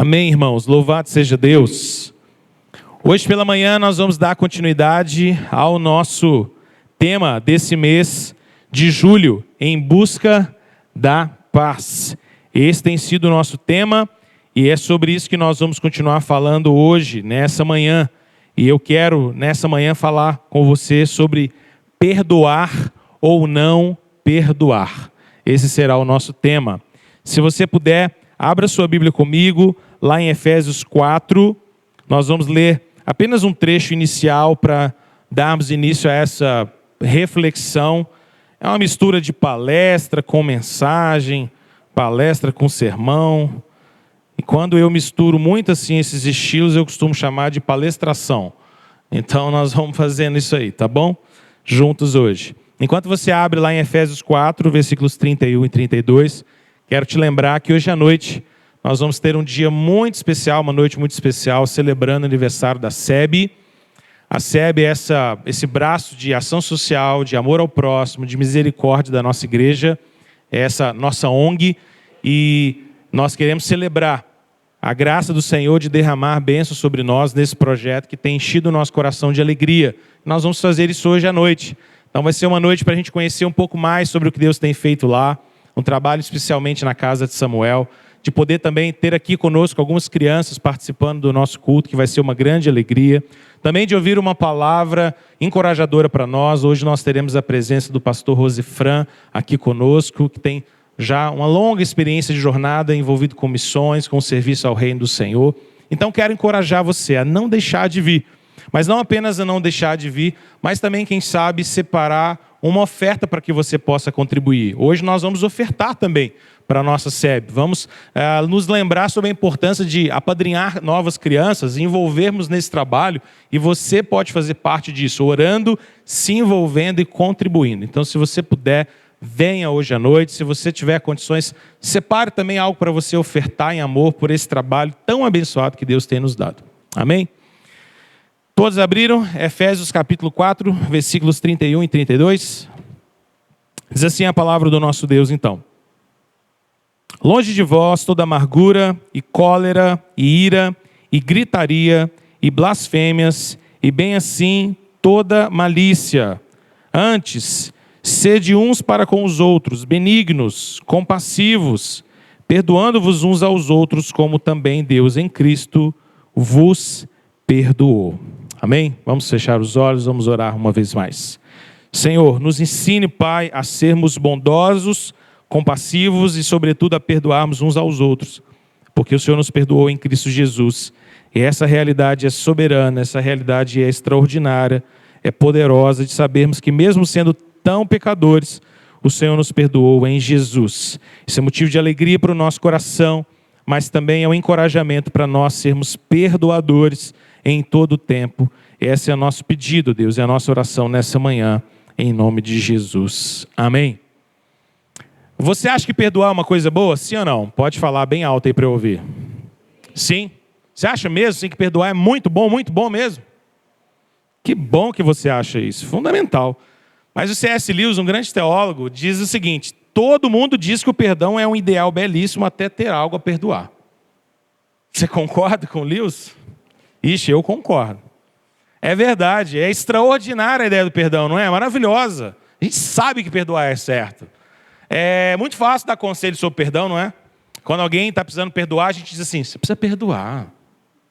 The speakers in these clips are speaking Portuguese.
Amém, irmãos. Louvado seja Deus. Hoje pela manhã nós vamos dar continuidade ao nosso tema desse mês de julho, em busca da paz. Esse tem sido o nosso tema e é sobre isso que nós vamos continuar falando hoje, nessa manhã. E eu quero, nessa manhã, falar com você sobre perdoar ou não perdoar. Esse será o nosso tema. Se você puder, abra sua Bíblia comigo, lá em Efésios 4, nós vamos ler apenas um trecho inicial para darmos início a essa reflexão. É uma mistura de palestra com mensagem, palestra com sermão. E quando eu misturo muito assim esses estilos, eu costumo chamar de palestração. Então nós vamos fazendo isso aí, tá bom? Juntos hoje. Enquanto você abre lá em Efésios 4, versículos 31 e 32, quero te lembrar que hoje à noite nós vamos ter um dia muito especial, uma noite muito especial, celebrando o aniversário da SEB. A SEB é esse braço de ação social, de amor ao próximo, de misericórdia da nossa igreja, é essa nossa ONG, e nós queremos celebrar a graça do Senhor de derramar bênçãos sobre nós nesse projeto que tem enchido o nosso coração de alegria. Nós vamos fazer isso hoje à noite. Então vai ser uma noite para a gente conhecer um pouco mais sobre o que Deus tem feito lá, um trabalho especialmente na casa de Samuel, de poder também ter aqui conosco algumas crianças participando do nosso culto, que vai ser uma grande alegria. Também de ouvir uma palavra encorajadora para nós. Hoje nós teremos a presença do pastor Rosifran aqui conosco, que tem já uma longa experiência de jornada envolvido com missões, com serviço ao reino do Senhor. Então quero encorajar você a não deixar de vir. Mas não apenas a não deixar de vir, mas também, quem sabe, separar uma oferta para que você possa contribuir. Hoje nós vamos ofertar também para a nossa SEB. Vamos nos lembrar sobre a importância de apadrinhar novas crianças, envolvermos nesse trabalho, e você pode fazer parte disso, orando, se envolvendo e contribuindo. Então, se você puder, venha hoje à noite. Se você tiver condições, separe também algo para você ofertar em amor por esse trabalho tão abençoado que Deus tem nos dado. Amém? Todos abriram? Efésios capítulo 4, versículos 31 e 32. Diz assim a palavra do nosso Deus, então. Longe de vós toda amargura e cólera e ira e gritaria e blasfêmias e bem assim toda malícia. Antes, sede uns para com os outros, benignos, compassivos, perdoando-vos uns aos outros, como também Deus em Cristo vos perdoou. Amém? Vamos fechar os olhos, vamos orar uma vez mais. Senhor, nos ensine, Pai, a sermos bondosos, compassivos e, sobretudo, a perdoarmos uns aos outros, porque o Senhor nos perdoou em Cristo Jesus. E essa realidade é soberana, essa realidade é extraordinária, é poderosa de sabermos que, mesmo sendo tão pecadores, o Senhor nos perdoou em Jesus. Isso é motivo de alegria para o nosso coração, mas também é um encorajamento para nós sermos perdoadores em todo o tempo. Esse é o nosso pedido, Deus, é a nossa oração nessa manhã, em nome de Jesus. Amém. Você acha que perdoar é uma coisa boa? Sim ou não? Pode falar bem alto aí para eu ouvir. Sim? Você acha mesmo sim, que perdoar é muito bom mesmo? Que bom que você acha isso, fundamental. Mas o C.S. Lewis, um grande teólogo, diz o seguinte: todo mundo diz que o perdão é um ideal belíssimo até ter algo a perdoar. Você concorda com Lewis? Ixi, eu concordo. É verdade, é extraordinária a ideia do perdão, não é? Maravilhosa. A gente sabe que perdoar é certo. É muito fácil dar conselho sobre perdão, não é? Quando alguém está precisando perdoar, a gente diz assim: você precisa perdoar.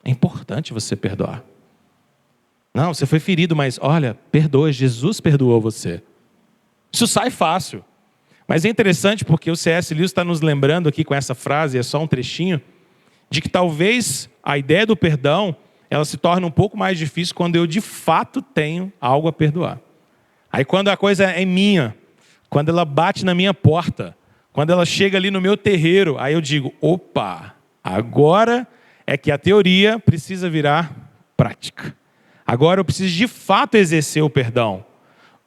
É importante você perdoar. Não, você foi ferido, mas olha, perdoa, Jesus perdoou você. Isso sai fácil. Mas é interessante porque o C.S. Lewis está nos lembrando aqui com essa frase, é só um trechinho, de que talvez a ideia do perdão, ela se torne um pouco mais difícil quando eu de fato tenho algo a perdoar. Aí quando a coisa é minha, quando ela bate na minha porta, quando ela chega ali no meu terreiro, aí eu digo: opa, agora é que a teoria precisa virar prática. Agora eu preciso de fato exercer o perdão.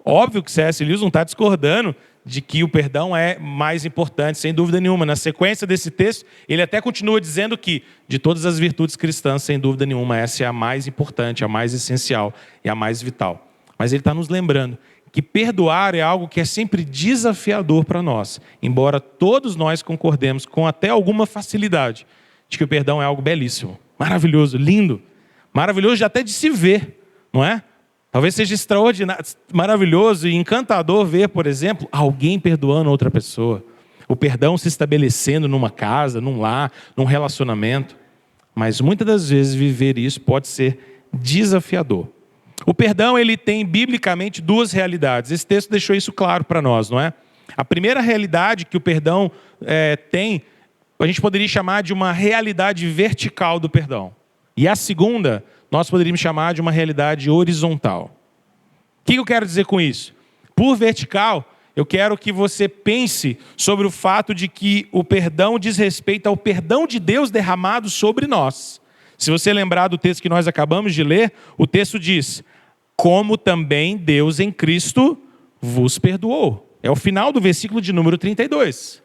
Óbvio que C.S. Lewis não está discordando de que o perdão é mais importante, sem dúvida nenhuma. Na sequência desse texto, ele até continua dizendo que, de todas as virtudes cristãs, sem dúvida nenhuma, essa é a mais importante, a mais essencial e a mais vital. Mas ele está nos lembrando que perdoar é algo que é sempre desafiador para nós, embora todos nós concordemos com até alguma facilidade de que o perdão é algo belíssimo, maravilhoso, lindo, maravilhoso até de se ver, não é? Talvez seja extraordinário, maravilhoso e encantador ver, por exemplo, alguém perdoando outra pessoa. O perdão se estabelecendo numa casa, num lar, num relacionamento. Mas muitas das vezes viver isso pode ser desafiador. O perdão, ele tem biblicamente duas realidades. Esse texto deixou isso claro para nós, não é? A primeira realidade que o perdão tem, a gente poderia chamar de uma realidade vertical do perdão. E a segunda, nós poderíamos chamar de uma realidade horizontal. O que eu quero dizer com isso? Por vertical, eu quero que você pense sobre o fato de que o perdão diz respeito ao perdão de Deus derramado sobre nós. Se você lembrar do texto que nós acabamos de ler, o texto diz: como também Deus em Cristo vos perdoou. É o final do versículo de número 32.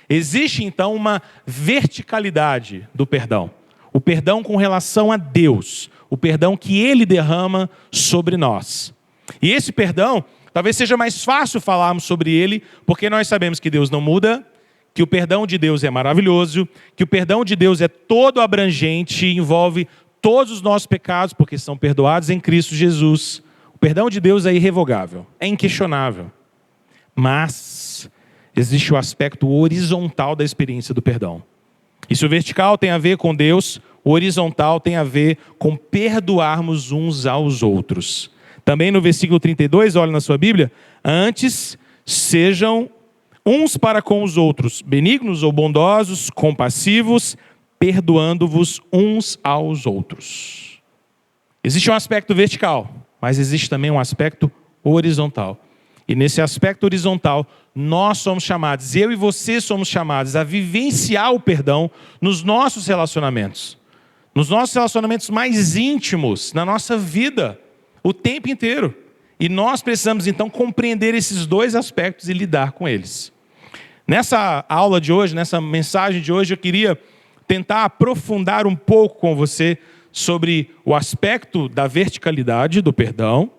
Existe então uma verticalidade do perdão. O perdão com relação a Deus. O perdão que Ele derrama sobre nós. E esse perdão, talvez seja mais fácil falarmos sobre ele, porque nós sabemos que Deus não muda, que o perdão de Deus é maravilhoso, que o perdão de Deus é todo abrangente, envolve todos os nossos pecados, porque são perdoados em Cristo Jesus. O perdão de Deus é irrevogável, é inquestionável. Mas existe o aspecto horizontal da experiência do perdão. E se o vertical tem a ver com Deus, o horizontal tem a ver com perdoarmos uns aos outros. Também no versículo 32, olha na sua Bíblia: antes sejam uns para com os outros, benignos ou bondosos, compassivos, perdoando-vos uns aos outros. Existe um aspecto vertical, mas existe também um aspecto horizontal. E nesse aspecto horizontal, nós somos chamados, eu e você somos chamados a vivenciar o perdão nos nossos relacionamentos. Nos nossos relacionamentos mais íntimos, na nossa vida, o tempo inteiro. E nós precisamos então compreender esses dois aspectos e lidar com eles. Nessa aula de hoje, nessa mensagem de hoje, eu queria tentar aprofundar um pouco com você sobre o aspecto da verticalidade do perdão,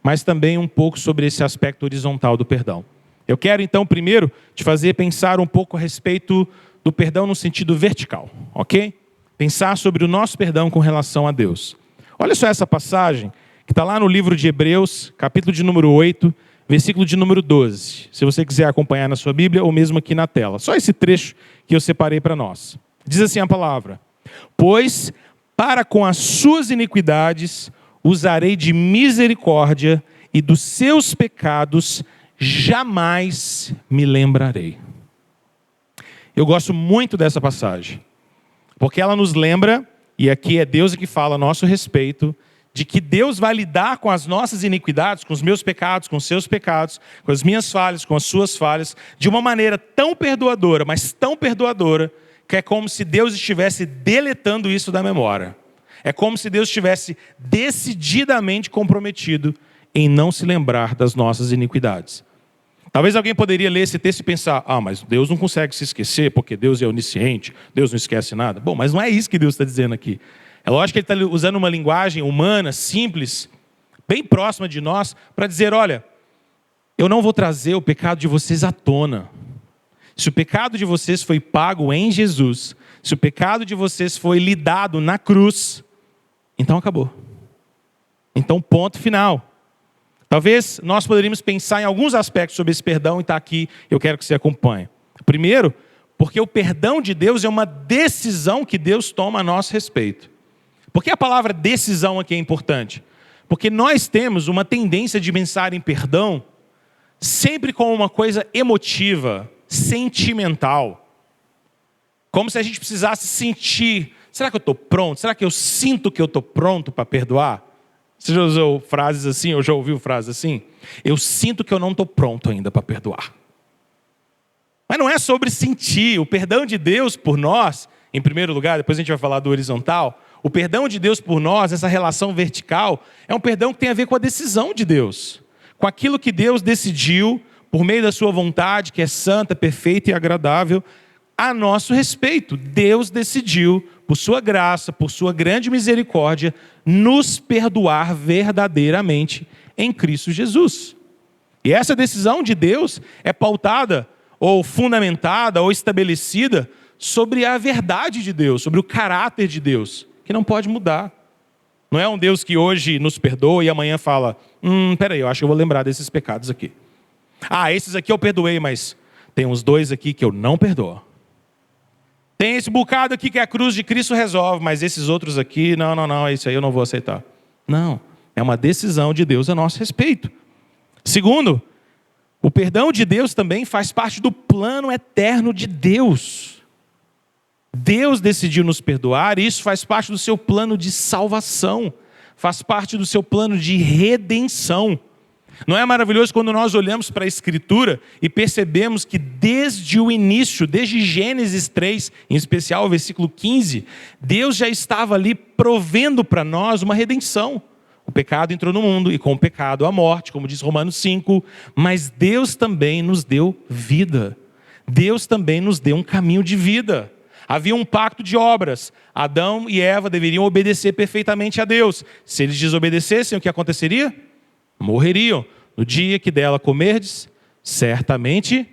mas também um pouco sobre esse aspecto horizontal do perdão. Eu quero então primeiro te fazer pensar um pouco a respeito do perdão no sentido vertical, ok? Pensar sobre o nosso perdão com relação a Deus. Olha só essa passagem que está lá no livro de Hebreus, capítulo de número 8, versículo de número 12. Se você quiser acompanhar na sua Bíblia ou mesmo aqui na tela. Só esse trecho que eu separei para nós. Diz assim a palavra: pois para com as suas iniquidades usarei de misericórdia, e dos seus pecados jamais me lembrarei. Eu gosto muito dessa passagem, porque ela nos lembra, e aqui é Deus que fala a nosso respeito, de que Deus vai lidar com as nossas iniquidades, com os meus pecados, com os seus pecados, com as minhas falhas, com as suas falhas, de uma maneira tão perdoadora, mas tão perdoadora, que é como se Deus estivesse deletando isso da memória. É como se Deus estivesse decididamente comprometido em não se lembrar das nossas iniquidades. Talvez alguém poderia ler esse texto e pensar: mas Deus não consegue se esquecer, porque Deus é onisciente, Deus não esquece nada. Bom, mas não é isso que Deus está dizendo aqui. É lógico que Ele está usando uma linguagem humana, simples, bem próxima de nós, para dizer: olha, eu não vou trazer o pecado de vocês à tona. Se o pecado de vocês foi pago em Jesus, se o pecado de vocês foi lidado na cruz, então acabou. Então ponto final. Talvez nós poderíamos pensar em alguns aspectos sobre esse perdão, e está aqui, eu quero que você acompanhe. Primeiro, porque o perdão de Deus é uma decisão que Deus toma a nosso respeito. Por que a palavra decisão aqui é importante? Porque nós temos uma tendência de pensar em perdão sempre como uma coisa emotiva, sentimental. Como se a gente precisasse sentir: será que eu estou pronto? Será que eu sinto que eu estou pronto para perdoar? Você já usou frases assim, ou já ouviu frases assim? Eu sinto que eu não estou pronto ainda para perdoar. Mas não é sobre sentir. O perdão de Deus por nós, em primeiro lugar, depois a gente vai falar do horizontal. O perdão de Deus por nós, essa relação vertical, é um perdão que tem a ver com a decisão de Deus. Com aquilo que Deus decidiu, por meio da sua vontade, que é santa, perfeita e agradável, a nosso respeito. Deus decidiu, por sua graça, por sua grande misericórdia, nos perdoar verdadeiramente em Cristo Jesus. E essa decisão de Deus é pautada, ou fundamentada, ou estabelecida sobre a verdade de Deus, sobre o caráter de Deus, que não pode mudar. Não é um Deus que hoje nos perdoa e amanhã fala, peraí, eu acho que eu vou lembrar desses pecados aqui. Esses aqui eu perdoei, mas tem uns 2 aqui que eu não perdoo. Tem esse bocado aqui que a cruz de Cristo resolve, mas esses outros aqui, não, esse aí eu não vou aceitar. Não, é uma decisão de Deus a nosso respeito. Segundo, o perdão de Deus também faz parte do plano eterno de Deus. Deus decidiu nos perdoar e isso faz parte do seu plano de salvação. Faz parte do seu plano de redenção. Não é maravilhoso quando nós olhamos para a Escritura e percebemos que desde o início, desde Gênesis 3, em especial o versículo 15, Deus já estava ali provendo para nós uma redenção. O pecado entrou no mundo e com o pecado a morte, como diz Romanos 5, mas Deus também nos deu vida. Deus também nos deu um caminho de vida. Havia um pacto de obras. Adão e Eva deveriam obedecer perfeitamente a Deus. Se eles desobedecessem, o que aconteceria? Morreriam. No dia que dela comerdes, certamente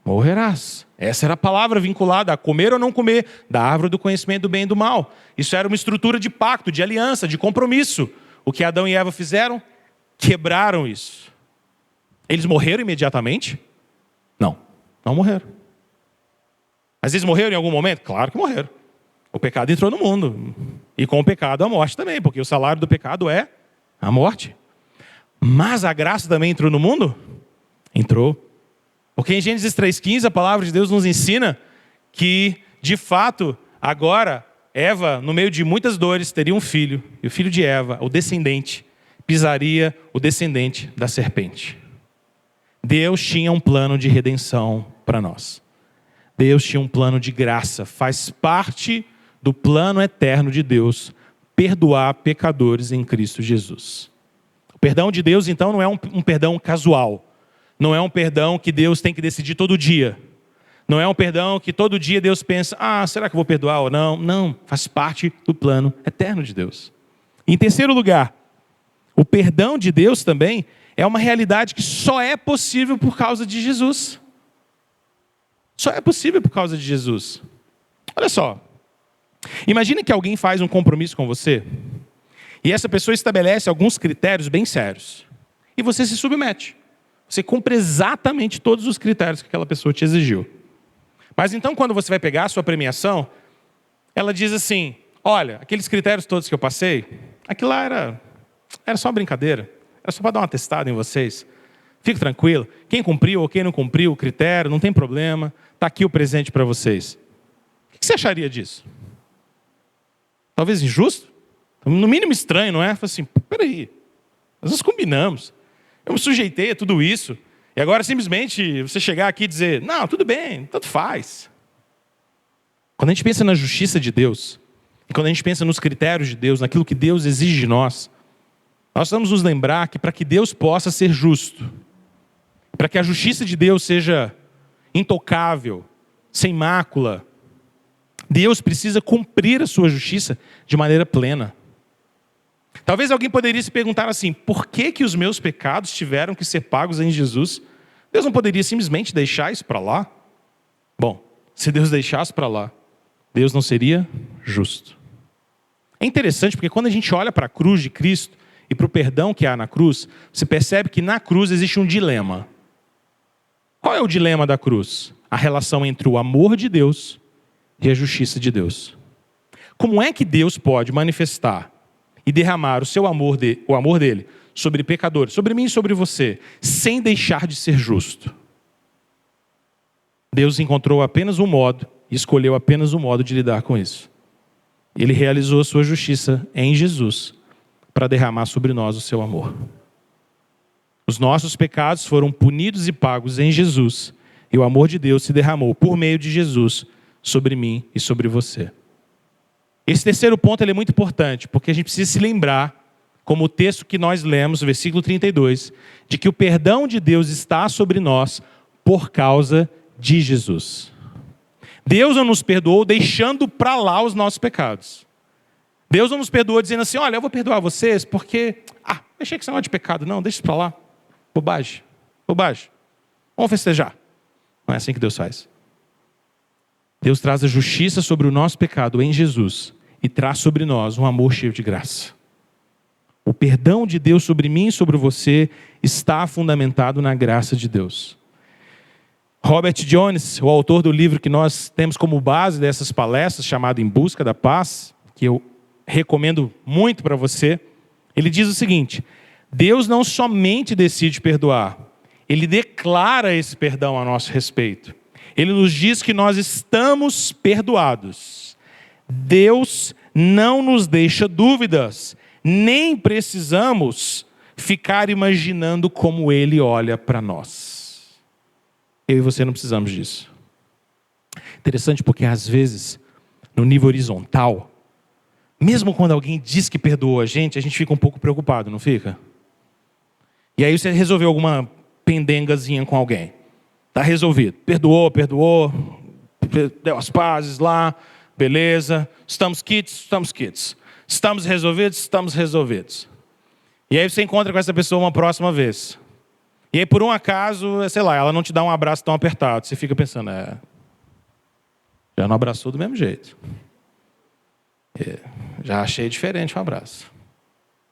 morrerás. Essa era a palavra vinculada a comer ou não comer da árvore do conhecimento do bem e do mal. Isso era uma estrutura de pacto, de aliança, de compromisso. O que Adão e Eva fizeram? Quebraram isso. Eles morreram imediatamente? Não morreram. Mas eles morreram em algum momento? Claro que morreram. O pecado entrou no mundo. E com o pecado a morte também, porque o salário do pecado é a morte. Mas a graça também entrou no mundo? Entrou. Porque em Gênesis 3,15 a palavra de Deus nos ensina que, de fato, agora Eva, no meio de muitas dores, teria um filho. E o filho de Eva, o descendente, pisaria o descendente da serpente. Deus tinha um plano de redenção para nós. Deus tinha um plano de graça. Faz parte do plano eterno de Deus perdoar pecadores em Cristo Jesus. O perdão de Deus, então, não é um perdão casual. Não é um perdão que Deus tem que decidir todo dia. Não é um perdão que todo dia Deus pensa, será que eu vou perdoar ou não? Não, faz parte do plano eterno de Deus. Em terceiro lugar, o perdão de Deus também é uma realidade que só é possível por causa de Jesus. Só é possível por causa de Jesus. Olha só, imagine que alguém faz um compromisso com você e essa pessoa estabelece alguns critérios bem sérios. E você se submete. Você cumpre exatamente todos os critérios que aquela pessoa te exigiu. Mas então, quando você vai pegar a sua premiação, ela diz assim, olha, aqueles critérios todos que eu passei, aquilo lá era só brincadeira. Era só para dar uma testada em vocês. Fique tranquilo. Quem cumpriu ou quem não cumpriu o critério, não tem problema. Está aqui o presente para vocês. O que você acharia disso? Talvez injusto? No mínimo estranho, não é? Fala assim, peraí, nós combinamos. Eu me sujeitei a tudo isso. E agora simplesmente você chegar aqui e dizer, não, tudo bem, tanto faz. Quando a gente pensa na justiça de Deus, e quando a gente pensa nos critérios de Deus, naquilo que Deus exige de nós precisamos nos lembrar que para que Deus possa ser justo, para que a justiça de Deus seja intocável, sem mácula, Deus precisa cumprir a sua justiça de maneira plena. Talvez alguém poderia se perguntar assim, por que os meus pecados tiveram que ser pagos em Jesus? Deus não poderia simplesmente deixar isso para lá? Bom, se Deus deixasse para lá, Deus não seria justo. É interessante porque quando a gente olha para a cruz de Cristo e para o perdão que há na cruz, você percebe que na cruz existe um dilema. Qual é o dilema da cruz? A relação entre o amor de Deus e a justiça de Deus. Como é que Deus pode manifestar e derramar o amor dele sobre pecadores, sobre mim e sobre você, sem deixar de ser justo? Deus encontrou apenas um modo e escolheu apenas um modo de lidar com isso. Ele realizou a sua justiça em Jesus para derramar sobre nós o seu amor. Os nossos pecados foram punidos e pagos em Jesus, e o amor de Deus se derramou por meio de Jesus sobre mim e sobre você. Esse terceiro ponto ele é muito importante, porque a gente precisa se lembrar, como o texto que nós lemos, versículo 32, de que o perdão de Deus está sobre nós por causa de Jesus. Deus não nos perdoou deixando para lá os nossos pecados. Deus não nos perdoou dizendo assim, olha, eu vou perdoar vocês porque, achei que isso não é de pecado. Não, deixa isso para lá. Bobagem. Vamos festejar. Não é assim que Deus faz. Deus traz a justiça sobre o nosso pecado em Jesus e traz sobre nós um amor cheio de graça. O perdão de Deus sobre mim e sobre você está fundamentado na graça de Deus. Robert Jones, o autor do livro que nós temos como base dessas palestras, chamado Em Busca da Paz, que eu recomendo muito para você, ele diz o seguinte: Deus não somente decide perdoar, Ele declara esse perdão a nosso respeito. Ele nos diz que nós estamos perdoados. Deus não nos deixa dúvidas, nem precisamos ficar imaginando como Ele olha para nós. Eu e você não precisamos disso. Interessante porque às vezes, no nível horizontal, mesmo quando alguém diz que perdoou a gente fica um pouco preocupado, não fica? E aí você resolveu alguma pendengazinha com alguém. Está resolvido. Perdoou, deu as pazes lá, beleza. Estamos quites. Estamos resolvidos. E aí você encontra com essa pessoa uma próxima vez. E aí por um acaso, sei lá, ela não te dá um abraço tão apertado. Você fica pensando, já não abraçou do mesmo jeito. Já achei diferente um abraço.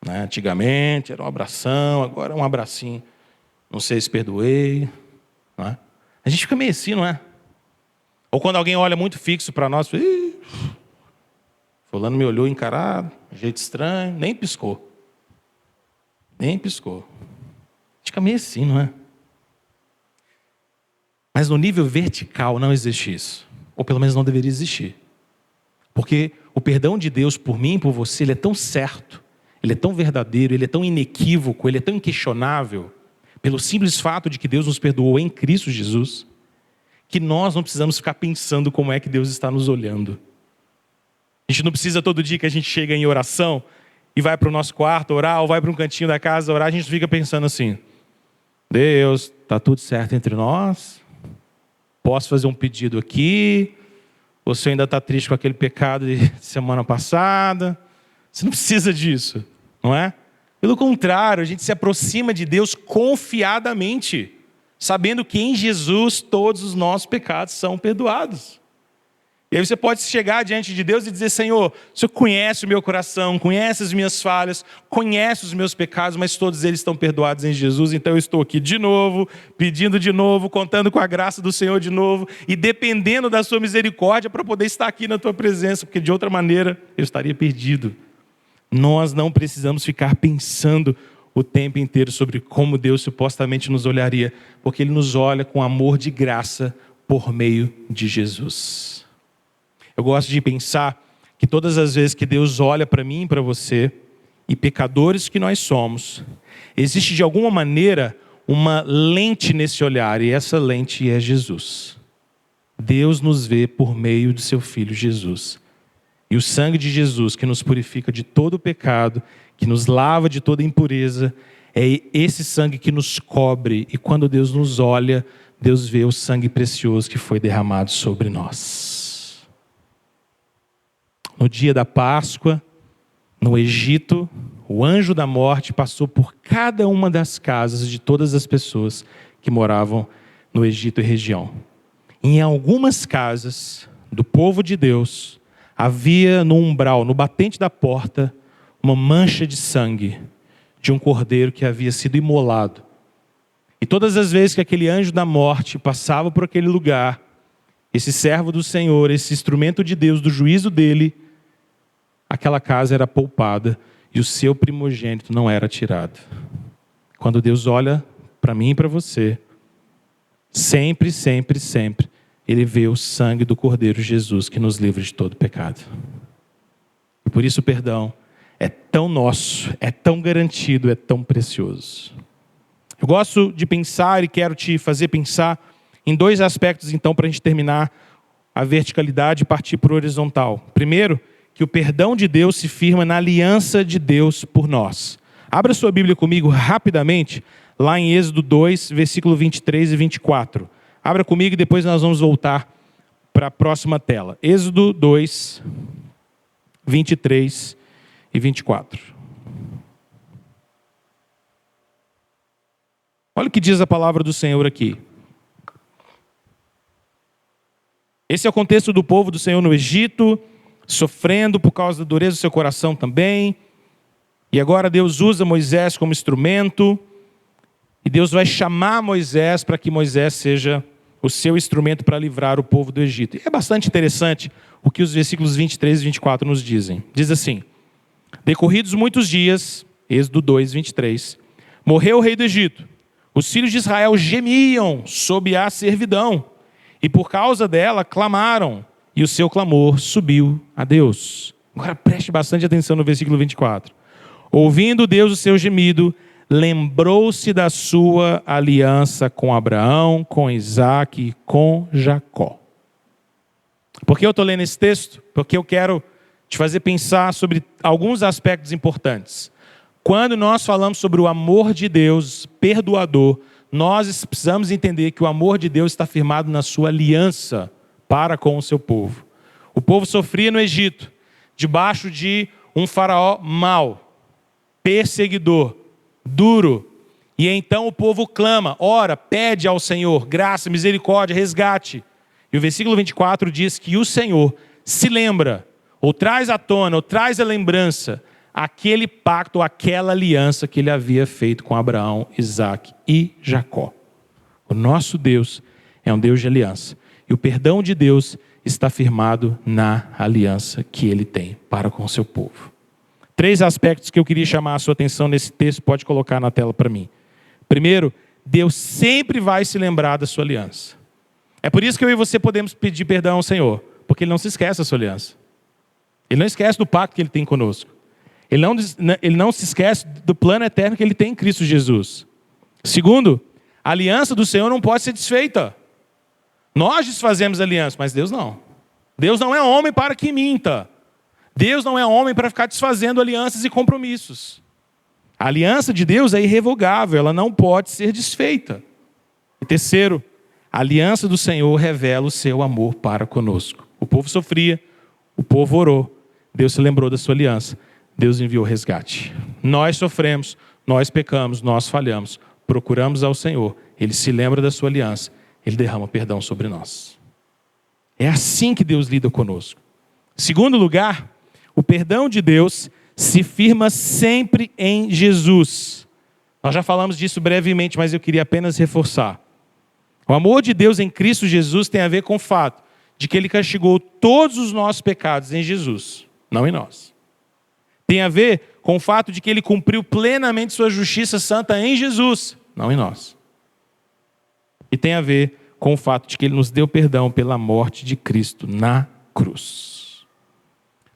Né? Antigamente era um abração, agora é um abracinho. Não sei se perdoei. Não é? A gente fica meio assim, não é? Ou quando alguém olha muito fixo para nós, fulano me olhou encarado, jeito estranho, nem piscou. A gente fica meio assim, não é? Mas no nível vertical não existe isso. Ou pelo menos não deveria existir. Porque o perdão de Deus por mim e por você, ele é tão certo, ele é tão verdadeiro, ele é tão inequívoco, ele é tão inquestionável, pelo simples fato de que Deus nos perdoou em Cristo Jesus, que nós não precisamos ficar pensando como é que Deus está nos olhando. A gente não precisa todo dia que a gente chega em oração e vai para o nosso quarto orar, ou vai para um cantinho da casa orar, a gente fica pensando assim: Deus, está tudo certo entre nós? Posso fazer um pedido aqui? Você ainda está triste com aquele pecado de semana passada? Você não precisa disso, não é? Pelo contrário, a gente se aproxima de Deus confiadamente, sabendo que em Jesus todos os nossos pecados são perdoados. E aí você pode chegar diante de Deus e dizer: Senhor, o Senhor conhece o meu coração, conhece as minhas falhas, conhece os meus pecados, mas todos eles estão perdoados em Jesus, então eu estou aqui de novo, pedindo de novo, contando com a graça do Senhor de novo, e dependendo da sua misericórdia para poder estar aqui na tua presença, porque de outra maneira eu estaria perdido. Nós não precisamos ficar pensando o tempo inteiro sobre como Deus supostamente nos olharia, porque Ele nos olha com amor de graça por meio de Jesus. Eu gosto de pensar que todas as vezes que Deus olha para mim e para você, e pecadores que nós somos, existe de alguma maneira uma lente nesse olhar, e essa lente é Jesus. Deus nos vê por meio de seu Filho Jesus. E o sangue de Jesus, que nos purifica de todo o pecado, que nos lava de toda impureza, é esse sangue que nos cobre. E quando Deus nos olha, Deus vê o sangue precioso que foi derramado sobre nós. No dia da Páscoa, no Egito, o anjo da morte passou por cada uma das casas de todas as pessoas que moravam no Egito e região. Em algumas casas do povo de Deus, havia no umbral, no batente da porta, uma mancha de sangue de um cordeiro que havia sido imolado. E todas as vezes que aquele anjo da morte passava por aquele lugar, esse servo do Senhor, esse instrumento de Deus, do juízo dele, aquela casa era poupada e o seu primogênito não era tirado. Quando Deus olha para mim e para você, sempre, Ele vê o sangue do Cordeiro Jesus que nos livra de todo pecado. E por isso o perdão é tão nosso, é tão garantido, é tão precioso. Eu gosto de pensar e quero te fazer pensar em dois aspectos, então, para a gente terminar a verticalidade e partir para o horizontal. Primeiro, que o perdão de Deus se firma na aliança de Deus por nós. Abra sua Bíblia comigo rapidamente, lá em Êxodo 2, versículo 23 e 24. Abra comigo e depois nós vamos voltar para a próxima tela. Êxodo 2, 23 e 24. Olha o que diz a palavra do Senhor aqui. Esse é o contexto do povo do Senhor no Egito, sofrendo por causa da dureza do seu coração também. E agora Deus usa Moisés como instrumento. E Deus vai chamar Moisés para que Moisés seja o seu instrumento para livrar o povo do Egito. E é bastante interessante o que os versículos 23 e 24 nos dizem. Diz assim: decorridos muitos dias, Êxodo 2, 23, morreu o rei do Egito. Os filhos de Israel gemiam sob a servidão, e por causa dela clamaram, e o seu clamor subiu a Deus. Agora preste bastante atenção no versículo 24. Ouvindo Deus o seu gemido, lembrou-se da sua aliança com Abraão, com Isaque e com Jacó. Por que eu estou lendo esse texto? Porque eu quero te fazer pensar sobre alguns aspectos importantes. Quando nós falamos sobre o amor de Deus perdoador, nós precisamos entender que o amor de Deus está firmado na sua aliança para com o seu povo. O povo sofria no Egito, debaixo de um faraó mau, perseguidor, duro. E então o povo clama, ora, pede ao Senhor graça, misericórdia, resgate. E o versículo 24 diz que o Senhor se lembra, ou traz à tona, ou traz à lembrança, aquele pacto, aquela aliança que ele havia feito com Abraão, Isaque e Jacó. O nosso Deus é um Deus de aliança. E o perdão de Deus está firmado na aliança que ele tem para com o seu povo. 3 aspectos que eu queria chamar a sua atenção nesse texto, pode colocar na tela para mim. Primeiro, Deus sempre vai se lembrar da sua aliança. É por isso que eu e você podemos pedir perdão ao Senhor, porque Ele não se esquece da sua aliança. Ele não esquece do pacto que Ele tem conosco. Ele não se esquece do plano eterno que Ele tem em Cristo Jesus. Segundo, a aliança do Senhor não pode ser desfeita. Nós desfazemos a aliança, mas Deus não. Deus não é homem para que minta. Deus não é homem para ficar desfazendo alianças e compromissos. A aliança de Deus é irrevogável, ela não pode ser desfeita. E terceiro, a aliança do Senhor revela o seu amor para conosco. O povo sofria, o povo orou, Deus se lembrou da sua aliança, Deus enviou resgate. Nós sofremos, nós pecamos, nós falhamos, procuramos ao Senhor, Ele se lembra da sua aliança, Ele derrama perdão sobre nós. É assim que Deus lida conosco. Segundo lugar, o perdão de Deus se firma sempre em Jesus. Nós já falamos disso brevemente, mas eu queria apenas reforçar. O amor de Deus em Cristo Jesus tem a ver com o fato de que Ele castigou todos os nossos pecados em Jesus, não em nós. Tem a ver com o fato de que Ele cumpriu plenamente sua justiça santa em Jesus, não em nós. E tem a ver com o fato de que Ele nos deu perdão pela morte de Cristo na cruz.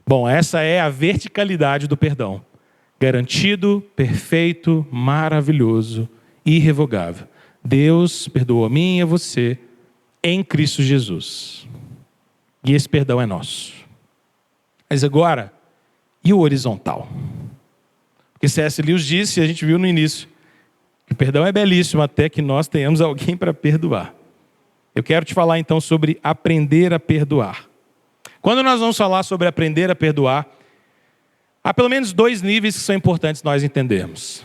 Bom, essa é a verticalidade do perdão. Garantido, perfeito, maravilhoso, irrevogável. Deus perdoou a mim e a você em Cristo Jesus. E esse perdão é nosso. Mas agora, e o horizontal? Porque C.S. Lewis disse, a gente viu no início, que o perdão é belíssimo até que nós tenhamos alguém para perdoar. Eu quero te falar então sobre aprender a perdoar. Quando nós vamos falar sobre aprender a perdoar, há pelo menos 2 níveis que são importantes nós entendermos.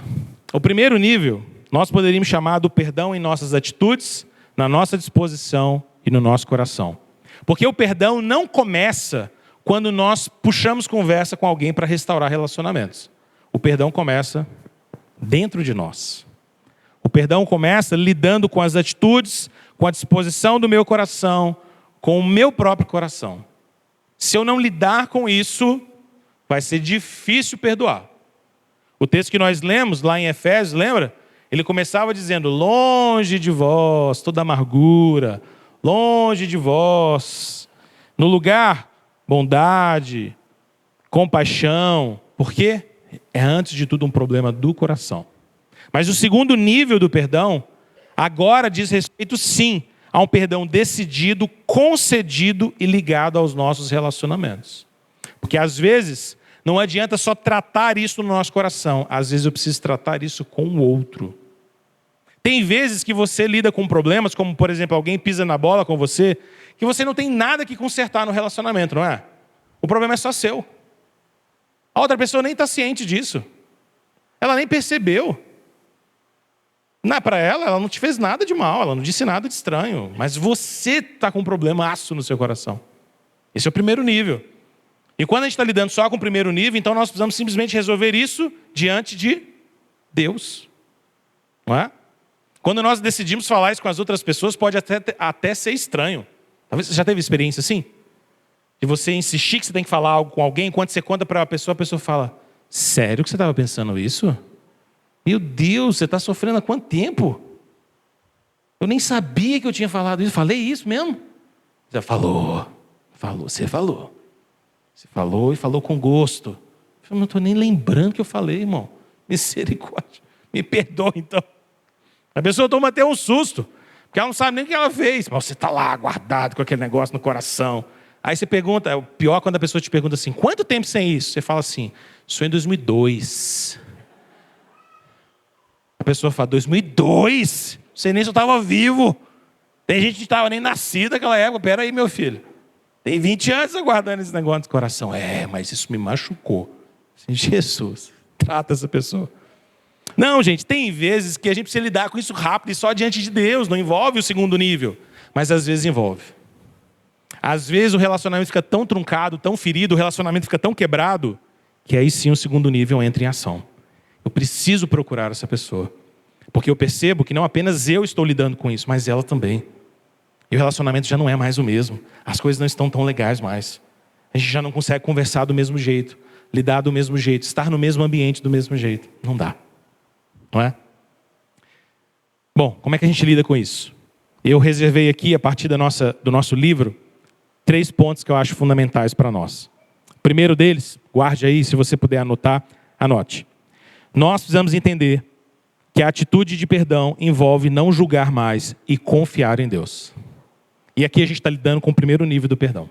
O primeiro nível, nós poderíamos chamar do perdão em nossas atitudes, na nossa disposição e no nosso coração. Porque o perdão não começa quando nós puxamos conversa com alguém para restaurar relacionamentos. O perdão começa dentro de nós. O perdão começa lidando com as atitudes, com a disposição do meu coração, com o meu próprio coração. Se eu não lidar com isso, vai ser difícil perdoar. O texto que nós lemos lá em Efésios, lembra? Ele começava dizendo, longe de vós toda amargura, longe de vós, no lugar, bondade, compaixão. Por quê? É antes de tudo um problema do coração. Mas o segundo nível do perdão, agora diz respeito sim, a um perdão decidido, concedido e ligado aos nossos relacionamentos. Porque às vezes não adianta só tratar isso no nosso coração, às vezes eu preciso tratar isso com o outro. Tem vezes que você lida com problemas, como por exemplo, alguém pisa na bola com você, que você não tem nada que consertar no relacionamento, não é? O problema é só seu. A outra pessoa nem está ciente disso. Ela nem percebeu. Não, para ela não te fez nada de mal, ela não disse nada de estranho. Mas você está com um problemaço no seu coração. Esse é o primeiro nível. E quando a gente está lidando só com o primeiro nível, então nós precisamos simplesmente resolver isso diante de Deus. Não é? Quando nós decidimos falar isso com as outras pessoas, pode até ser estranho. Talvez você já teve experiência assim? De você insistir que você tem que falar algo com alguém, quando você conta para a pessoa fala, sério que você estava pensando isso? Meu Deus, você está sofrendo há quanto tempo? Eu nem sabia que eu tinha falado isso. Falei isso mesmo? Você falou. Você falou. Você falou e falou com gosto. Eu não estou nem lembrando que eu falei, irmão. Misericórdia. Me perdoa, então. A pessoa toma até um susto. Porque ela não sabe nem o que ela fez. Mas você está lá, guardado com aquele negócio no coração. Aí você pergunta, é o pior quando a pessoa te pergunta assim, quanto tempo sem isso? Você fala assim, isso foi em 2002. A pessoa fala, 2002? Você nem só estava vivo. Tem gente que estava nem nascido naquela época. Pera aí, meu filho. Tem 20 anos aguardando esse negócio no coração. Mas isso me machucou. Jesus, trata essa pessoa. Não, gente, tem vezes que a gente precisa lidar com isso rápido e só diante de Deus. Não envolve o segundo nível. Mas às vezes envolve. Às vezes o relacionamento fica tão truncado, tão ferido, o relacionamento fica tão quebrado, que aí sim o segundo nível entra em ação. Eu preciso procurar essa pessoa. Porque eu percebo que não apenas eu estou lidando com isso, mas ela também. E o relacionamento já não é mais o mesmo. As coisas não estão tão legais mais. A gente já não consegue conversar do mesmo jeito, lidar do mesmo jeito, estar no mesmo ambiente do mesmo jeito. Não dá. Não é? Bom, como é que a gente lida com isso? Eu reservei aqui, a partir do nosso livro, 3 pontos que eu acho fundamentais para nós. O primeiro deles, guarde aí, se você puder anotar, anote. Nós precisamos entender que a atitude de perdão envolve não julgar mais e confiar em Deus. E aqui a gente está lidando com o primeiro nível do perdão.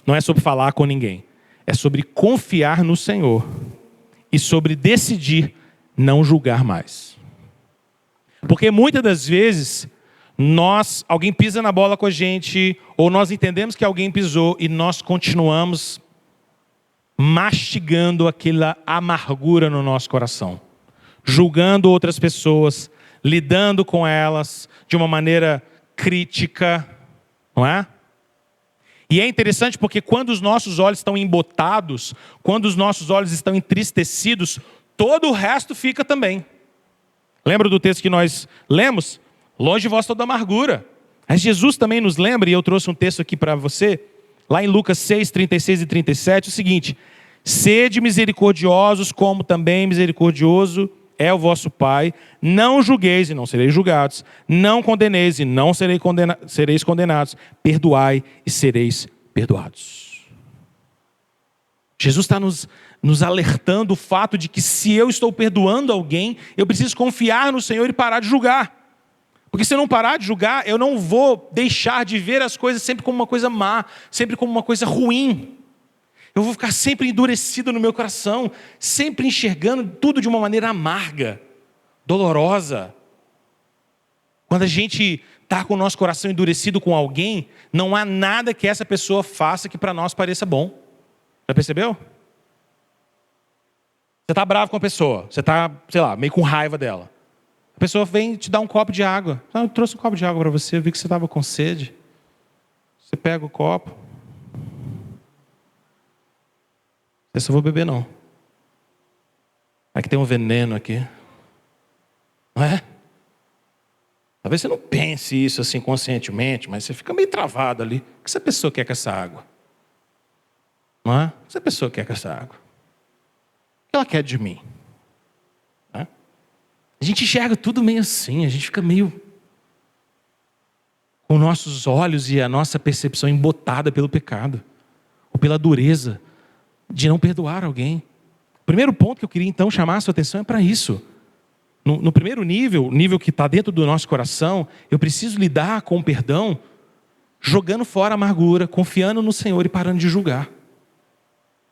Não é sobre falar com ninguém. É sobre confiar no Senhor. E sobre decidir não julgar mais. Porque muitas das vezes, alguém pisa na bola com a gente, ou nós entendemos que alguém pisou e nós continuamos mastigando aquela amargura no nosso coração. Julgando outras pessoas, lidando com elas de uma maneira crítica, não é? E é interessante porque quando os nossos olhos estão embotados, quando os nossos olhos estão entristecidos, todo o resto fica também. Lembra do texto que nós lemos? Longe de vós toda amargura. Mas Jesus também nos lembra, e eu trouxe um texto aqui para você, lá em Lucas 6, 36 e 37, o seguinte: sede misericordiosos, como também misericordioso é o vosso Pai. Não julgueis e não sereis julgados. Não condeneis e não sereis condenados. Perdoai e sereis perdoados. Jesus está nos alertando o fato de que se eu estou perdoando alguém, eu preciso confiar no Senhor e parar de julgar. Porque se eu não parar de julgar, eu não vou deixar de ver as coisas sempre como uma coisa má, sempre como uma coisa ruim. Eu vou ficar sempre endurecido no meu coração, sempre enxergando tudo de uma maneira amarga, dolorosa. Quando a gente está com o nosso coração endurecido com alguém, não há nada que essa pessoa faça que para nós pareça bom. Já percebeu? Você está bravo com a pessoa, você está, sei lá, meio com raiva dela. A pessoa vem te dar um copo de água. Eu trouxe um copo de água para você, eu vi que você estava com sede. Você pega o copo. Eu só vou beber não. Aqui tem um veneno aqui. Não é? Talvez você não pense isso assim conscientemente, mas você fica meio travado ali. O que essa pessoa quer com essa água? Não é? O que essa pessoa quer com essa água? O que ela quer de mim? Não é? A gente enxerga tudo meio assim, a gente fica meio com nossos olhos e a nossa percepção embotada pelo pecado, ou pela dureza de não perdoar alguém. O primeiro ponto que eu queria então chamar a sua atenção é para isso. No primeiro nível, o nível que está dentro do nosso coração, eu preciso lidar com o perdão, jogando fora a amargura, confiando no Senhor e parando de julgar.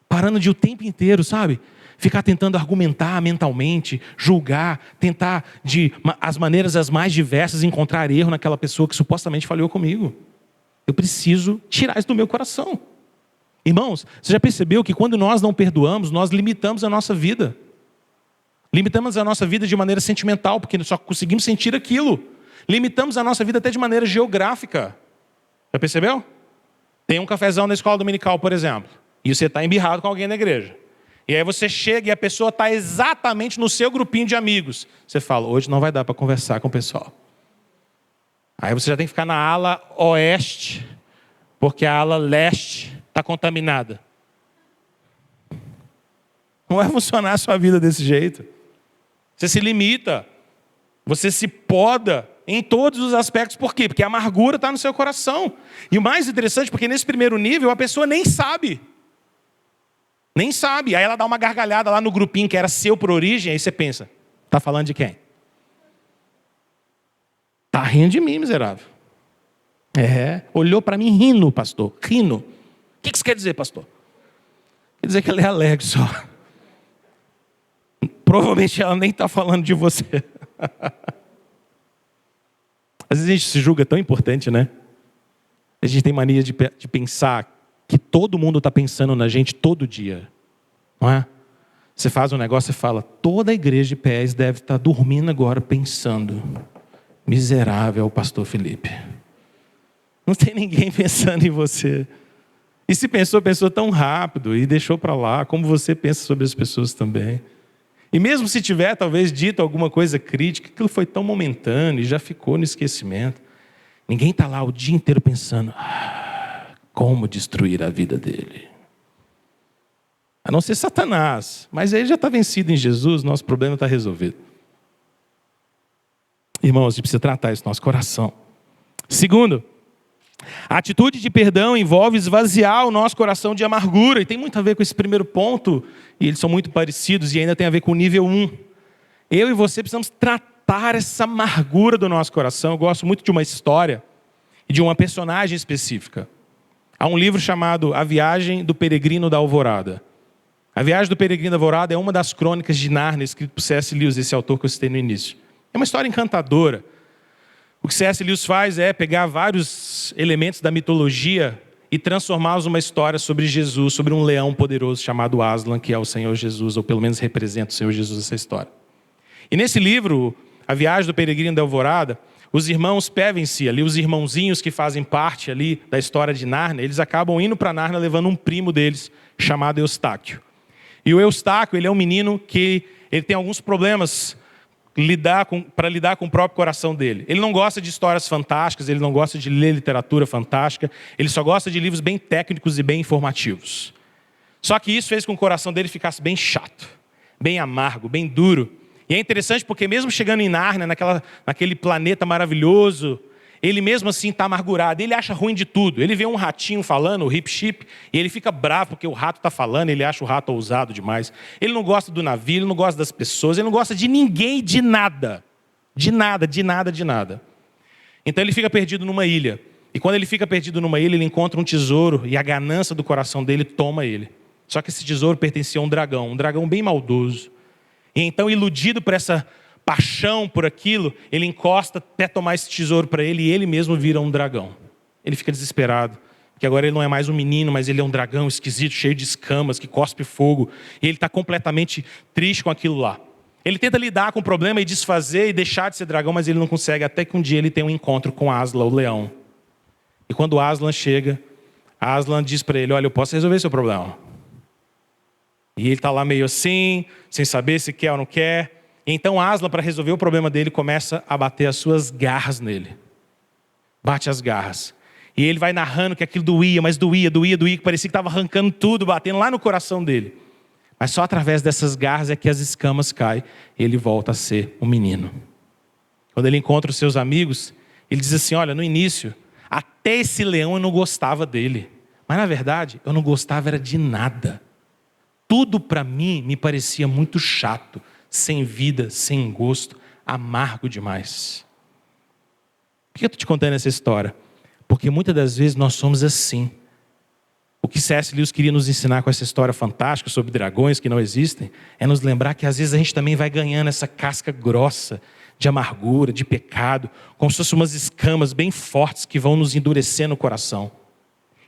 Parando de o tempo inteiro, sabe? Ficar tentando argumentar mentalmente, julgar, tentar de as maneiras as mais diversas encontrar erro naquela pessoa que supostamente falhou comigo. Eu preciso tirar isso do meu coração. Irmãos, você já percebeu que quando nós não perdoamos, nós limitamos a nossa vida? Limitamos a nossa vida de maneira sentimental, porque só conseguimos sentir aquilo. Limitamos a nossa vida até de maneira geográfica. Já percebeu? Tem um cafezão na escola dominical, por exemplo, e você está embirrado com alguém na igreja. E aí você chega e a pessoa está exatamente no seu grupinho de amigos. Você fala, hoje não vai dar para conversar com o pessoal. Aí você já tem que ficar na ala oeste, porque a ala leste está contaminada. Não vai funcionar a sua vida desse jeito. Você se limita, você se poda em todos os aspectos. Por quê? Porque a amargura está no seu coração. E o mais interessante, porque nesse primeiro nível a pessoa nem sabe. Nem sabe. Aí ela dá uma gargalhada lá no grupinho que era seu por origem, aí você pensa, está falando de quem? Está rindo de mim, miserável. Olhou para mim rindo, pastor. Rindo. O que isso quer dizer, pastor? Quer dizer que ela é alegre só. Provavelmente ela nem está falando de você. Às vezes a gente se julga tão importante, né? A gente tem mania de pensar que todo mundo está pensando na gente todo dia. Não é? Você faz um negócio e fala, toda a igreja de pés deve estar dormindo agora pensando, miserável o pastor Felipe. Não tem ninguém pensando em você. E se pensou tão rápido e deixou para lá, como você pensa sobre as pessoas também. E mesmo se tiver, talvez, dito alguma coisa crítica, aquilo foi tão momentâneo e já ficou no esquecimento. Ninguém está lá o dia inteiro pensando, como destruir a vida dele. A não ser Satanás, mas ele já está vencido em Jesus, nosso problema está resolvido. Irmãos, a gente precisa tratar isso no nosso coração. Segundo, a atitude de perdão envolve esvaziar o nosso coração de amargura. E tem muito a ver com esse primeiro ponto. E eles são muito parecidos e ainda tem a ver com o nível 1. Eu e você precisamos tratar essa amargura do nosso coração. Eu gosto muito de uma história e de uma personagem específica. Há um livro chamado A Viagem do Peregrino da Alvorada. A Viagem do Peregrino da Alvorada é uma das crônicas de Nárnia, escrito por C.S. Lewis, esse autor que eu citei no início. É uma história encantadora. O que C.S. Lewis faz é pegar vários elementos da mitologia e transformá-los numa história sobre Jesus, sobre um leão poderoso chamado Aslan, que é o Senhor Jesus, ou pelo menos representa o Senhor Jesus nessa história. E nesse livro, A Viagem do Peregrino da Alvorada, os irmãos Pevensey, ali, os irmãozinhos que fazem parte ali da história de Nárnia, eles acabam indo para Nárnia levando um primo deles, chamado Eustáquio. E o Eustáquio, ele é um menino que ele tem alguns problemas para lidar com o próprio coração dele. Ele não gosta de histórias fantásticas, ele não gosta de ler literatura fantástica, ele só gosta de livros bem técnicos e bem informativos. Só que isso fez com que o coração dele ficasse bem chato, bem amargo, bem duro. E é interessante porque mesmo chegando em Nárnia, naquele planeta maravilhoso, ele mesmo assim está amargurado, ele acha ruim de tudo. Ele vê um ratinho falando, o Hip Chip, e ele fica bravo porque o rato está falando, ele acha o rato ousado demais. Ele não gosta do navio, ele não gosta das pessoas, ele não gosta de ninguém, de nada. De nada, de nada, de nada. Então ele fica perdido numa ilha. E quando ele fica perdido numa ilha, ele encontra um tesouro e a ganância do coração dele toma ele. Só que esse tesouro pertencia a um dragão bem maldoso. E então, iludido por essa paixão por aquilo, ele encosta até tomar esse tesouro para ele e ele mesmo vira um dragão. Ele fica desesperado, porque agora ele não é mais um menino, mas ele é um dragão esquisito, cheio de escamas, que cospe fogo. E ele está completamente triste com aquilo lá. Ele tenta lidar com o problema e desfazer e deixar de ser dragão, mas ele não consegue, até que um dia ele tem um encontro com Aslan, o leão. E quando Aslan chega, Aslan diz para ele, olha, eu posso resolver seu problema. E ele está lá meio assim, sem saber se quer ou não quer. E então Aslan, para resolver o problema dele, começa a bater as suas garras nele. Bate as garras. E ele vai narrando que aquilo doía, mas doía, que parecia que estava arrancando tudo, batendo lá no coração dele. Mas só através dessas garras é que as escamas caem e ele volta a ser um menino. Quando ele encontra os seus amigos, ele diz assim, olha, no início, até esse leão eu não gostava dele. Mas na verdade, eu não gostava era de nada. Tudo para mim me parecia muito chato, sem vida, sem gosto, amargo demais. Por que eu estou te contando essa história? Porque muitas das vezes nós somos assim. O que C.S. Lewis queria nos ensinar com essa história fantástica sobre dragões que não existem, é nos lembrar que às vezes a gente também vai ganhando essa casca grossa de amargura, de pecado, como se fossem umas escamas bem fortes que vão nos endurecendo o coração.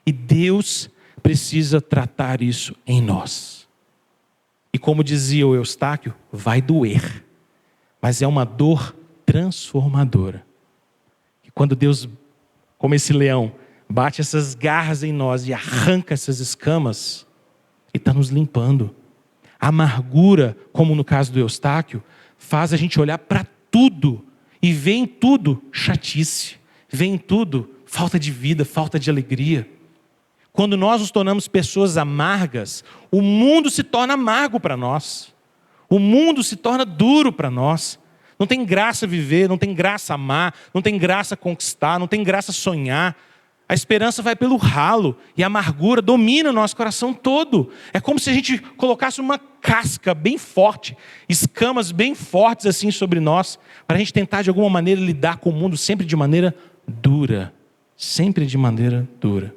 E Deus precisa tratar isso em nós. E como dizia o Eustáquio, vai doer. Mas é uma dor transformadora. E quando Deus, como esse leão, bate essas garras em nós e arranca essas escamas, Ele está nos limpando. A amargura, como no caso do Eustáquio, faz a gente olhar para tudo e ver em tudo chatice, ver em tudo falta de vida, falta de alegria. Quando nós nos tornamos pessoas amargas, o mundo se torna amargo para nós. O mundo se torna duro para nós. Não tem graça viver, não tem graça amar, não tem graça conquistar, não tem graça sonhar. A esperança vai pelo ralo e a amargura domina o nosso coração todo. É como se a gente colocasse uma casca bem forte, escamas bem fortes assim sobre nós, para a gente tentar de alguma maneira lidar com o mundo sempre de maneira dura. Sempre de maneira dura.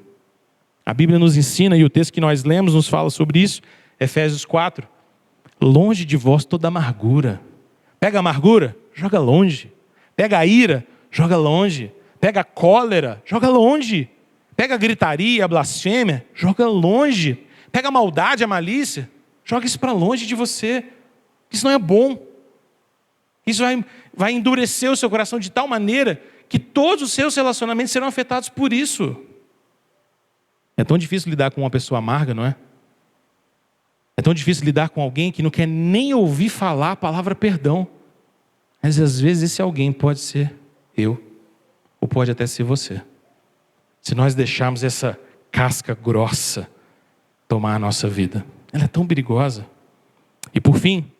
A Bíblia nos ensina, e o texto que nós lemos nos fala sobre isso, Efésios 4. Longe de vós toda amargura. Pega a amargura, joga longe. Pega a ira, joga longe. Pega a cólera, joga longe. Pega a gritaria, a blasfêmia, joga longe. Pega a maldade, a malícia, joga isso para longe de você. Isso não é bom. Isso vai endurecer o seu coração de tal maneira que todos os seus relacionamentos serão afetados por isso. É tão difícil lidar com uma pessoa amarga, não é? É tão difícil lidar com alguém que não quer nem ouvir falar a palavra perdão. Mas às vezes esse alguém pode ser eu, ou pode até ser você. Se nós deixarmos essa casca grossa tomar a nossa vida. Ela é tão perigosa. E por fim,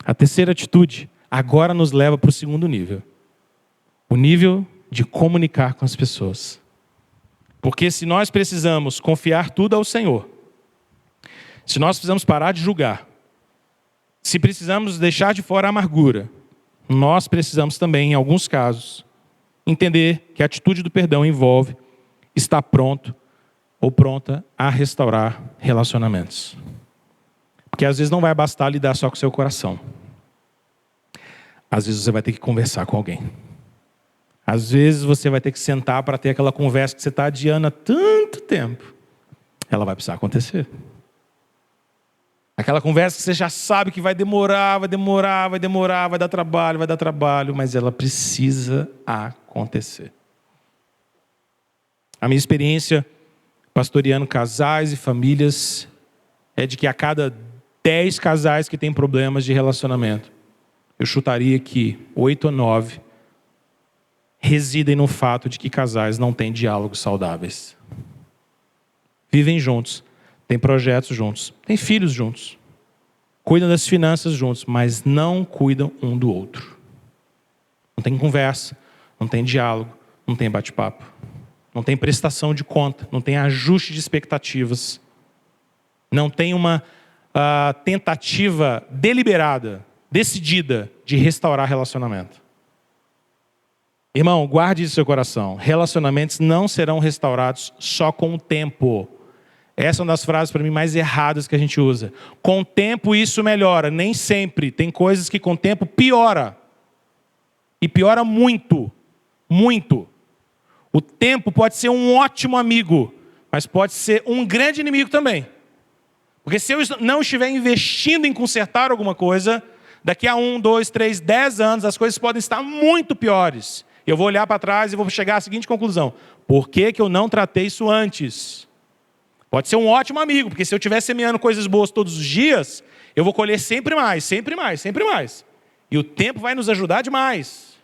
a terceira atitude agora nos leva para o segundo nível. O nível de comunicar com as pessoas. Porque se nós precisamos confiar tudo ao Senhor, se nós precisamos parar de julgar, se precisamos deixar de fora a amargura, nós precisamos também, em alguns casos, entender que a atitude do perdão envolve estar pronto ou pronta a restaurar relacionamentos. Porque às vezes não vai bastar lidar só com o seu coração. Às vezes você vai ter que conversar com alguém. Às vezes você vai ter que sentar para ter aquela conversa que você está adiando há tanto tempo. Ela vai precisar acontecer. Aquela conversa que você já sabe que vai demorar, vai dar trabalho, mas ela precisa acontecer. A minha experiência pastoreando casais e famílias é de que a cada 10 casais que têm problemas de relacionamento, eu chutaria que 8 ou 9 residem no fato de que casais não têm diálogos saudáveis. Vivem juntos, têm projetos juntos, têm filhos juntos, cuidam das finanças juntos, mas não cuidam um do outro. Não tem conversa, não tem diálogo, não tem bate-papo, não tem prestação de conta, não tem ajuste de expectativas, não tem uma tentativa deliberada, decidida de restaurar relacionamento. Irmão, guarde isso no seu coração. Relacionamentos não serão restaurados só com o tempo. Essa é uma das frases para mim mais erradas que a gente usa. Com o tempo isso melhora. Nem sempre. Tem coisas que com o tempo piora. E piora muito. Muito. O tempo pode ser um ótimo amigo, mas pode ser um grande inimigo também. Porque se eu não estiver investindo em consertar alguma coisa, daqui a 1, 2, 3, 10 anos, as coisas podem estar muito piores. Eu vou olhar para trás e vou chegar à seguinte conclusão. Por que eu não tratei isso antes? Pode ser um ótimo amigo, porque se eu estiver semeando coisas boas todos os dias, eu vou colher sempre mais, sempre mais, sempre mais. E o tempo vai nos ajudar demais.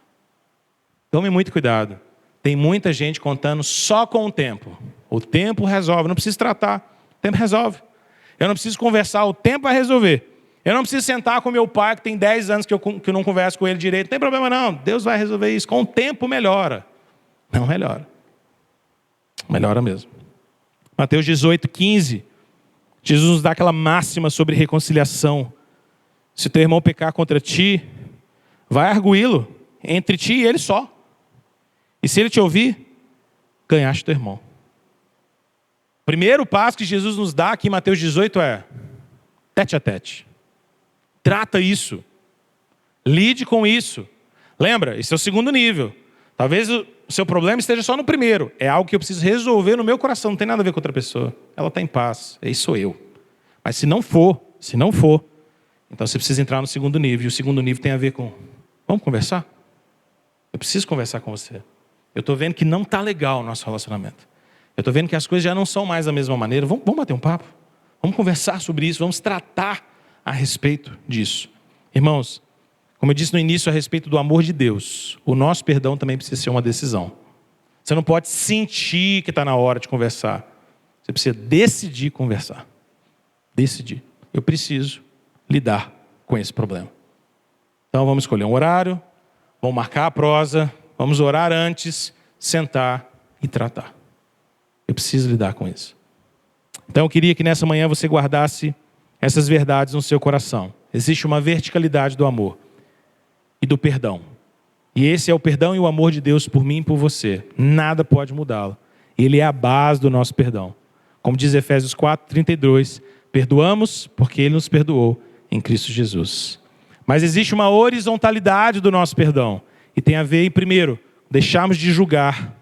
Tome muito cuidado. Tem muita gente contando só com o tempo. O tempo resolve, eu não preciso tratar. O tempo resolve. Eu não preciso conversar, o tempo vai resolver. Eu não preciso sentar com meu pai, que tem 10 anos que eu não converso com ele direito. Não tem problema não, Deus vai resolver isso. Com o tempo melhora. Não melhora. Melhora mesmo. Mateus 18, 15. Jesus nos dá aquela máxima sobre reconciliação. Se teu irmão pecar contra ti, vai arguí-lo entre ti e ele só. E se ele te ouvir, ganhaste teu irmão. O primeiro passo que Jesus nos dá aqui em Mateus 18 é tete a tete. Trata isso. Lide com isso. Lembra, esse é o segundo nível. Talvez o seu problema esteja só no primeiro. É algo que eu preciso resolver no meu coração. Não tem nada a ver com outra pessoa. Ela está em paz. Aí sou eu. Mas se não for, Então você precisa entrar no segundo nível. E o segundo nível tem a ver com: vamos conversar? Eu preciso conversar com você. Eu estou vendo que não está legal o nosso relacionamento. Eu estou vendo que as coisas já não são mais da mesma maneira. Vamos bater um papo? Vamos conversar sobre isso, vamos tratar a respeito disso. Irmãos, como eu disse no início a respeito do amor de Deus, o nosso perdão também precisa ser uma decisão. Você não pode sentir que está na hora de conversar. Você precisa decidir conversar. Decidir. Eu preciso lidar com esse problema. Então vamos escolher um horário, vamos marcar a prosa, vamos orar antes, sentar e tratar. Eu preciso lidar com isso. Então eu queria que nessa manhã você guardasse essas verdades no seu coração. Existe uma verticalidade do amor e do perdão. E esse é o perdão e o amor de Deus por mim e por você. Nada pode mudá-lo. Ele é a base do nosso perdão. Como diz Efésios 4:32, perdoamos porque Ele nos perdoou em Cristo Jesus. Mas existe uma horizontalidade do nosso perdão. E tem a ver, primeiro, deixarmos de julgar,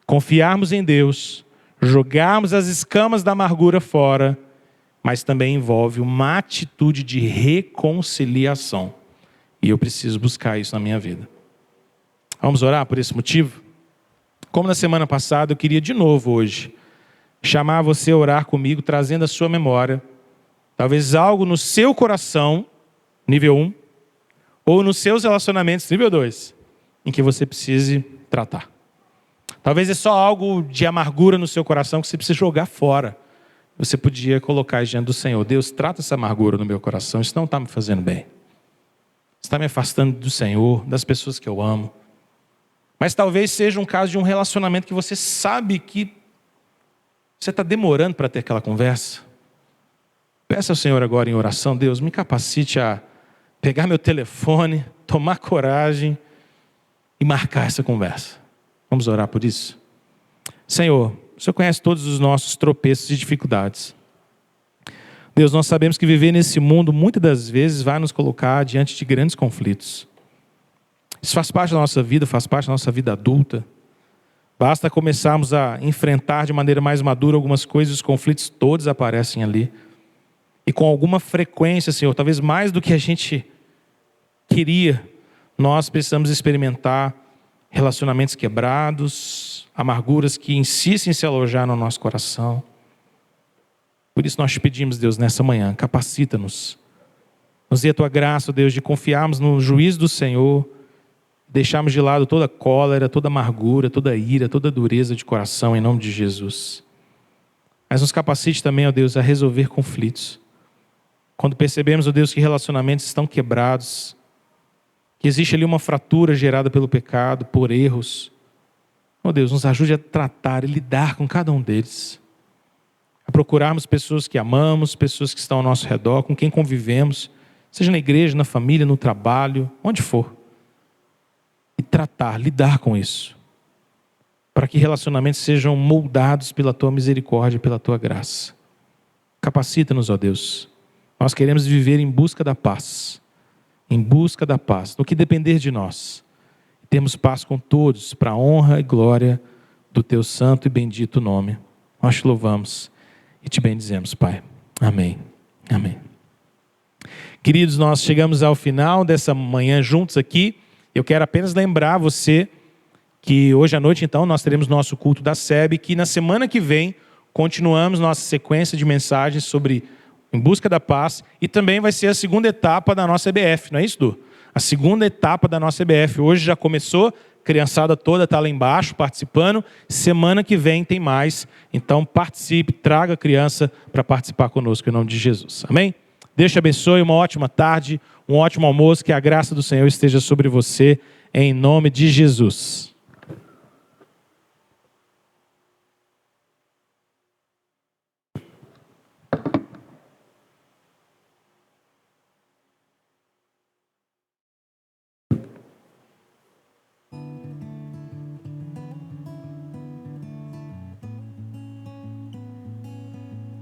confiarmos em Deus, jogarmos as escamas da amargura fora, mas também envolve uma atitude de reconciliação. E eu preciso buscar isso na minha vida. Vamos orar por esse motivo? Como na semana passada, eu queria de novo hoje chamar você a orar comigo, trazendo à sua memória, talvez algo no seu coração, nível 1, ou nos seus relacionamentos, nível 2, em que você precise tratar. Talvez é só algo de amargura no seu coração que você precisa jogar fora. Você podia colocar diante do Senhor: Deus, trata essa amargura no meu coração, isso não está me fazendo bem. Está me afastando do Senhor, das pessoas que eu amo. Mas talvez seja um caso de um relacionamento que você sabe que você está demorando para ter aquela conversa. Peça ao Senhor agora em oração: Deus, me capacite a pegar meu telefone, tomar coragem e marcar essa conversa. Vamos orar por isso? Senhor, o Senhor conhece todos os nossos tropeços e dificuldades. Deus, nós sabemos que viver nesse mundo muitas das vezes vai nos colocar diante de grandes conflitos. Isso faz parte da nossa vida, faz parte da nossa vida adulta. Basta começarmos a enfrentar de maneira mais madura algumas coisas, os conflitos todos aparecem ali. E com alguma frequência, Senhor, talvez mais do que a gente queria, nós precisamos experimentar relacionamentos quebrados, amarguras que insistem em se alojar no nosso coração. Por isso nós te pedimos, Deus, nessa manhã, capacita-nos. Nos dê a tua graça, Deus, de confiarmos no juízo do Senhor, deixarmos de lado toda cólera, toda amargura, toda ira, toda dureza de coração, em nome de Jesus. Mas nos capacite também, ó Deus, a resolver conflitos. Quando percebemos, ó Deus, que relacionamentos estão quebrados, que existe ali uma fratura gerada pelo pecado, por erros, ó Deus, nos ajude a tratar e lidar com cada um deles. A procurarmos pessoas que amamos, pessoas que estão ao nosso redor, com quem convivemos, seja na igreja, na família, no trabalho, onde for. E tratar, lidar com isso. Para que relacionamentos sejam moldados pela tua misericórdia, pela tua graça. Capacita-nos, ó Deus. Nós queremos viver em busca da paz. Em busca da paz. No que depender de nós. Temos paz com todos, para a honra e glória do teu santo e bendito nome. Nós te louvamos e te bendizemos, Pai. Amém. Amém. Queridos, nós chegamos ao final dessa manhã juntos aqui. Eu quero apenas lembrar você que hoje à noite, então, nós teremos nosso culto da SEB, que na semana que vem continuamos nossa sequência de mensagens sobre Em Busca da Paz, e também vai ser a segunda etapa da nossa EBF, não é isso, Du? A segunda etapa da nossa EBF. Hoje já começou, a criançada toda está lá embaixo participando. Semana que vem tem mais. Então participe, traga a criança para participar conosco em nome de Jesus. Amém? Deus te abençoe, uma ótima tarde, um ótimo almoço, que a graça do Senhor esteja sobre você, em nome de Jesus.